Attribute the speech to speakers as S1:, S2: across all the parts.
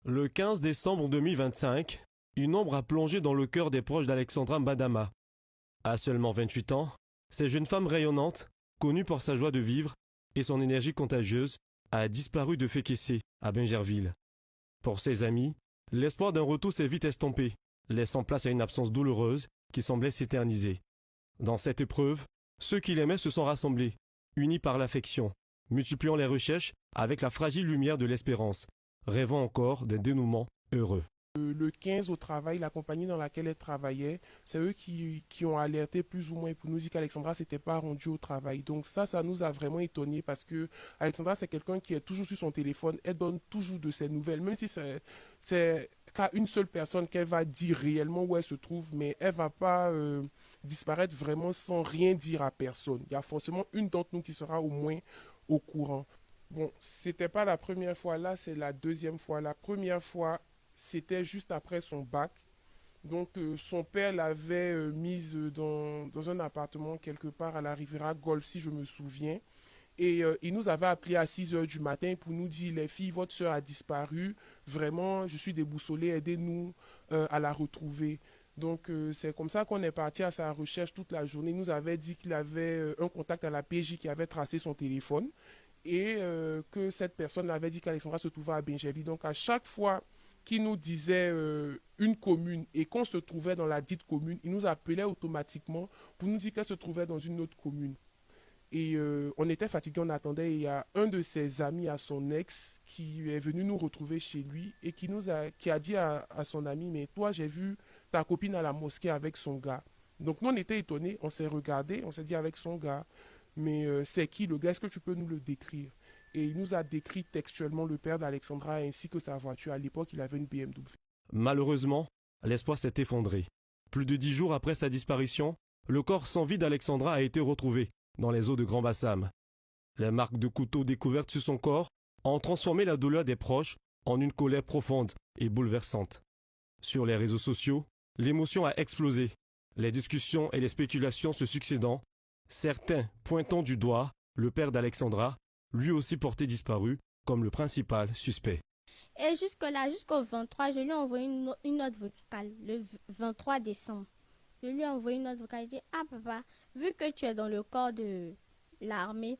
S1: Le 15 décembre 2025, une ombre a plongé dans le cœur des proches d'Alexandra Mbadama. À seulement 28 ans, cette jeune femme rayonnante, connue pour sa joie de vivre et son énergie contagieuse, a disparu de Fékessé, à Bingerville. Pour ses amis, l'espoir d'un retour s'est vite estompé, laissant place à une absence douloureuse qui semblait s'éterniser. Dans cette épreuve, ceux qui l'aimaient se sont rassemblés, unis par l'affection, multipliant les recherches avec la fragile lumière de l'espérance, rêvant encore d'un dénouement heureux.
S2: Le 15 au travail, la compagnie dans laquelle elle travaillait, c'est eux qui ont alerté plus ou moins pour nous dire qu'Alexandra s'était pas rendue au travail. Donc ça nous a vraiment étonnés parce que Alexandra, c'est quelqu'un qui est toujours sur son téléphone, elle donne toujours de ses nouvelles, même si c'est qu'à une seule personne qu'elle va dire réellement où elle se trouve, mais elle va pas disparaître vraiment sans rien dire à personne. Il y a forcément une d'entre nous qui sera au moins au courant. Bon, c'était pas la première fois là, c'est la deuxième fois. La première fois, c'était juste après son bac. Donc, son père l'avait mise dans un appartement quelque part à la Riviera Golf, si je me souviens. Et il nous avait appelé à 6 heures du matin pour nous dire, les filles, votre soeur a disparu. Vraiment, je suis déboussolée, aidez-nous à la retrouver. Donc, c'est comme ça qu'on est parti à sa recherche toute la journée. Il nous avait dit qu'il avait un contact à la PJ qui avait tracé son téléphone et que cette personne avait dit qu'Alexandra se trouvait à Benjeli. Donc, à chaque fois qu'il nous disait une commune et qu'on se trouvait dans la dite commune, il nous appelait automatiquement pour nous dire qu'elle se trouvait dans une autre commune. Et on était fatigués, on attendait. Et il y a un de ses amis à son ex qui est venu nous retrouver chez lui et qui a dit à son ami, mais toi, j'ai vu ta copine à la mosquée avec son gars. Donc nous, on était étonnés, on s'est regardé, on s'est dit avec son gars, mais c'est qui le gars? Est-ce que tu peux nous le décrire? Et il nous a décrit textuellement le père d'Alexandra ainsi que sa voiture. À l'époque, il avait une BMW.
S1: Malheureusement, l'espoir s'est effondré. Plus de 10 jours après sa disparition, le corps sans vie d'Alexandra a été retrouvé dans les eaux de Grand Bassam. Les marques de couteau découvertes sur son corps ont transformé la douleur des proches en une colère profonde et bouleversante. Sur les réseaux sociaux, l'émotion a explosé, les discussions et les spéculations se succédant, certains pointant du doigt le père d'Alexandra, lui aussi porté disparu, comme le principal suspect.
S3: Et jusque-là, jusqu'au 23, je lui ai envoyé une note vocale, le 23 décembre. Je lui ai envoyé une note vocale, je dis, ah papa, vu que tu es dans le corps de l'armée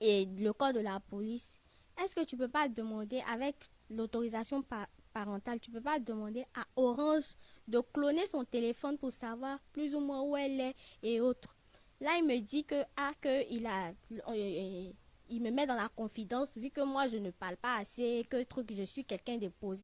S3: et le corps de la police, est-ce que tu peux pas demander, avec l'autorisation parentale, tu peux pas demander à Orange de cloner son téléphone pour savoir plus ou moins où elle est et autres. Là, il me dit que, il me met dans la confidence, vu que moi, je ne parle pas assez, que truc, je suis quelqu'un de posé.